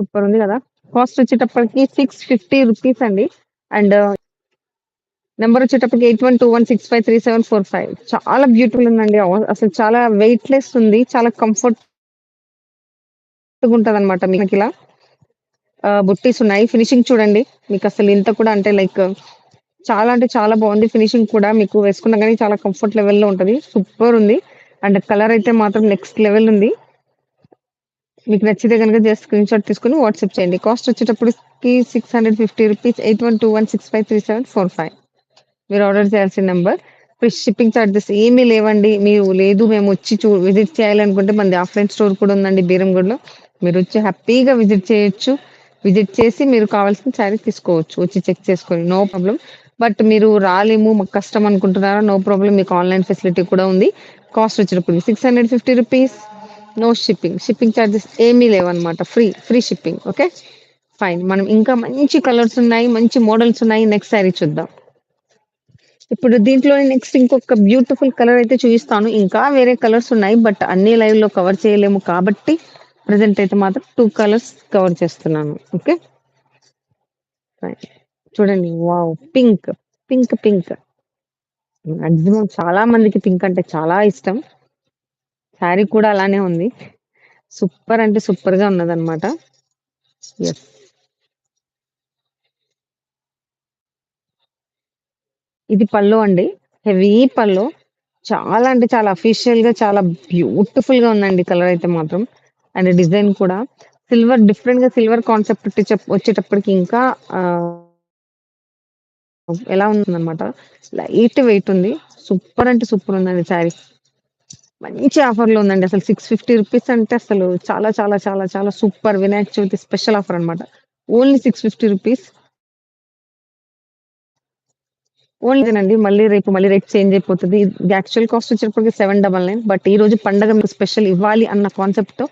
Super ఉంది గదా! Cost వచ్చేటప్పటికి ₹650 అండి. అండ్ నంబర్ వచ్చేటప్పటికి 8121653745 చాలా బ్యూటిఫుల్ ఉందండి. అసలు చాలా వెయిట్‌లెస్ ఉంది. చాలా కంఫర్ట్‌గా ఉంటదనమాట మీకిలా. బుట్టీస్ ఉన్నాయి. ఫినిషింగ్ చూడండి. మీకసలు ఇంత కూడా అంటే లైక్ చాలా అంటే చాలా బావుంది. ఫినిషింగ్ కూడా మీకు వేసుకున్నా గాని చాలా కంఫర్ట్ లెవెల్‌లో ఉంటది. సూపర్ ఉంది. అండ్ కలర్ అయితే మాత్రం నెక్స్ట్ లెవెల్ ఉంది. మీకు నచ్చితే గనుక జస్ట్ స్క్రీన్‌షాట్ తీసుకొని వాట్సాప్ చేయండి. కాస్ట్ వచ్చేటప్పటికి ₹650 8121653745 మీరు ఆర్డర్ చేయాల్సిన నంబర్. ఫ్రీ షిప్పింగ్ చార్జెస్ ఏమీ లేవండి. మీరు లేదు మేమొచ్చి విజిట్ చేయాలనుకుంటే మనది ఆఫ్‌లైన్ స్టోర్ కూడా ఉందండి బీరంగూడలో. మీరొచ్చి హ్యాపీగా విజిట్ చేయొచ్చు. విజిట్ చేసి మీరు కావాల్సిన శారీ తీసుకోవచ్చు. వచ్చి చెక్ చేసుకొని. No problem. బట్ మీరు రాలేము మాకు కష్టం అనుకుంటున్నారా? No problem. మీకు ఆన్‌లైన్ ఫెసిలిటీ కూడా ఉంది. కాస్ట్ వచ్చేటప్పటికి ₹650 నో షిప్పింగ్. షిప్పింగ్ చార్జెస్ ఏమీ లేవన్నమాట. Free shipping. ఓకే. ఫైన్. మనం ఇంకా మంచి కలర్స్ ఉన్నాయి. మంచి మోడల్స్ ఉన్నాయి. నెక్స్ట్ శారీ చూద్దాం. ఇప్పుడు దీంట్లోనే నెక్స్ట్ ఇంకొక బ్యూటిఫుల్ కలర్ అయితే చూయిస్తాను. ఇంకా వేరే కలర్స్ ఉన్నాయి. బట్ అన్నీ లైవ్‌లో కవర్ చేయలేము కాబట్టి ప్రెజెంట్ అయితే మాత్రం 2 కలర్స్ కవర్ చేస్తున్నాను. ఓకే. ఫైన్. చూడండి. వావ్! పింక్. పింక్. మాక్సిమం చాలా మందికి పింక్ అంటే చాలా ఇష్టం. శారీ కూడా అలానే ఉంది. సూపర్ అంటే సూపర్‌గా ఉన్నదన్నమాట. యెస్. ఇది పల్లు అండి. హెవీ పల్లు. చాలా అంటే చాలా అఫీషియల్‌గా చాలా బ్యూటిఫుల్‌గా ఉందండి కలర్ అయితే మాత్రం. అండ్ డిజైన్ కూడా డిఫరెంట్‌గా సిల్వర్ కాన్సెప్ట్ వచ్చేటప్పటికి ఇంకా ఎలా ఉంటుందన్నమాట. లైట్ వెయిట్ ఉంది. సూపర్ అంటే సూపర్ ఉందండి శారీ. మంచి ఆఫర్‌లో ఉందండి. అసలు ₹650 అంటే అసలు చాలా చాలా చాలా చాలా super Vinayaka Chavithi special offer అన్నమాట. ఓన్లీ ₹650 ఓన్లీ ఇదేనండి. మళ్ళీ రేట్ చేంజ్ అయిపోతది. ఇది యాక్చువల్ కాస్ట్ వచ్చేటప్పటికి 799 బట్ ఈ రోజు పండగ మీకు స్పెషల్ ఇవ్వాలి అన్న కాన్సెప్ట్‌తో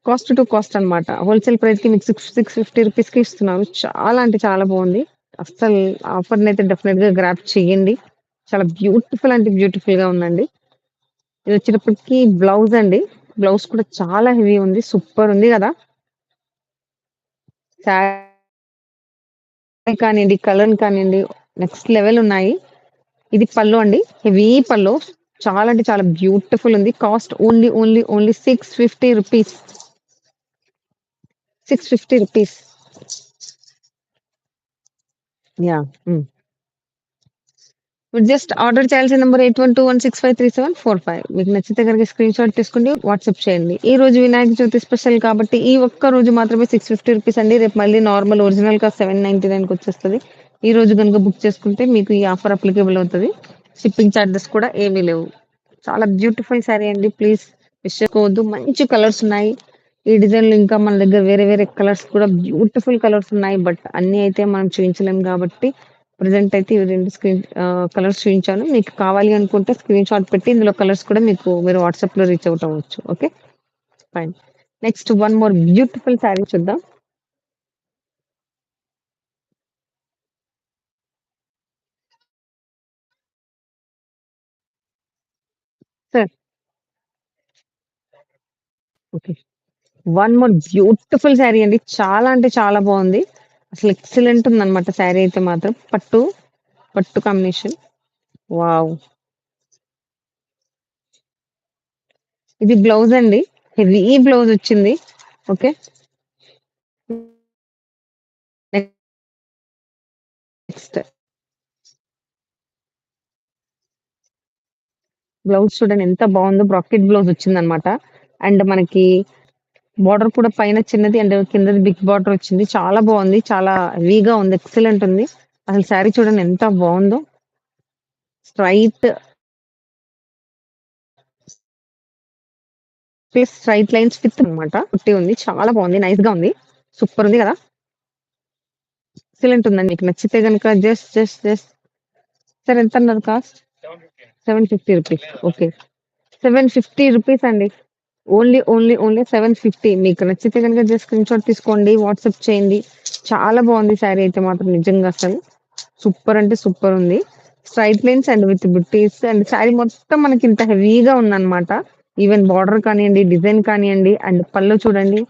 కాస్ట్ టు కాస్ట్ అన్నమాట. హోల్‌సేల్ ప్రైస్‌కి మీకు ₹650కి ఇస్తున్నారు. చాలా అంటే చాలా బావుంది. అస్సలు ఆఫర్‌నైతే డెఫినిట్‌గా గ్రాబ్ చేయండి. చాలా బ్యూటిఫుల్ అంటే బ్యూటిఫుల్‌గా ఉందండి. ఇదొచ్చేటప్పటికి బ్లౌజ్ అండి. బ్లౌజ్ కూడా చాలా హెవీ ఉంది. సూపర్ ఉంది గదా! శారీ కానియండి, కలర్ కానియండి నెక్స్ట్ లెవెల్ ఉన్నాయి. ఇది పల్లు అండి. హెవీ పల్లు. చాలా అంటే చాలా బ్యూటిఫుల్ ఉంది. Cost only ₹650. ₹650. యాహ్! హ్మ్. మీరు జస్ట్ ఆర్డర్ చేయాల్సిన నంబర్ 8121653745 మీకు నచ్చితే గనుక స్క్రీన్‌షాట్ తీసుకొని వాట్సాప్ చేయండి. ఈ రోజు వినాయక చవితి స్పెషల్ కాబట్టి ఈ ఒక్క రోజు మాత్రమే ₹650 అండి. రేపు మళ్ళీ నార్మల్ ఒరిజినల్ కాస్ట్ 799కి వచ్చేస్తది. ఈ రోజు గనుక బుక్ చేసుకుంటే మీకు ఈ ఆఫర్ అప్లికేబుల్ అవుతది. షిప్పింగ్ చార్జెస్ కూడా ఏమీ లేవు. చాలా బ్యూటిఫుల్ శారీ అండి. ప్లీజ్ మిస్ చేసుకోవద్దు. మంచి కలర్స్ ఉన్నాయి. ఈ డిజైన్‌లో ఇంకా మన దగ్గర వేరే కలర్స్ కూడా బ్యూటిఫుల్ కలర్స్ ఉన్నాయి. బట్ అన్నీ అయితే మనం చూయించలేం కాబట్టి ప్రెజెంట్ అయితే ఇవి 2 కలర్స్ చూయించాను. మీకు కావాలి అనుకుంటే స్క్రీన్‌షాట్ పెట్టి ఇందులో కలర్స్ కూడా మీరు వాట్సాప్‌లో రీచ్ ఔట్ అవ్వచ్చు. Okay. Fine. Next one more beautiful sari చూద్దాం. Sir okay. One more beautiful sari అండి. చాలా అంటే చాలా బావుంది. అసలు ఎక్సలెంట్ ఉందన్నమాట శారీ అయితే మాత్రం. పట్టు కాంబినేషన్. వావ్! ఇది బ్లౌజ్ అండి. హెవీ బ్లౌజ్ వచ్చింది. ఓకే. నెక్స్ట్ బ్లౌజ్ చూడండి ఎంత బావుందో బ్రాకెట్ బ్లౌజ్ వచ్చిందన్నమాట. అండ్ మనకి బోర్డర్ కూడా పైన చిన్నది అండ్ కిందది బిగ్ బోర్డర్ వచ్చింది. చాలా బావుంది. చాలా హెవీగా ఉంది. ఎక్సలెంట్ ఉంది. అసలు శారీ చూడండి ఎంత బావుందో. స్ట్రెయిట్ స్ట్రెయిట్ లైన్స్ విత్ అన్నమాట. కుట్టి ఉంది. చాలా బావుంది. నైస్‌గా ఉంది. సూపర్ ఉంది గదా! ఎక్సలెంట్ ఉందండి. మీకు నచ్చితే గనుక జస్ట్ సార్ ఎంతన్నారు కాస్ట్? ₹750 ఓకే. ₹750 అండి. ఓన్లీ 750 మీకు నచ్చితే గనుక జస్ట్ స్క్రీన్‌షాట్ తీసుకోండి. వాట్సాప్ చేయండి. చాలా బావుంది శారీ అయితే మాత్రం నిజంగా అసలు. సూపర్ అంటే సూపర్ ఉంది. స్ట్రెయిట్ లైన్స్ అండ్ విత్ బుట్టీస్ అండ్ శారీ మొత్తం మనకి ఇంత హెవీగా ఉందన్నమాట. ఈవెన్ బోర్డర్ కానియండి, డిజైన్ కానియండి అండ్ పళ్ళు చూడండి.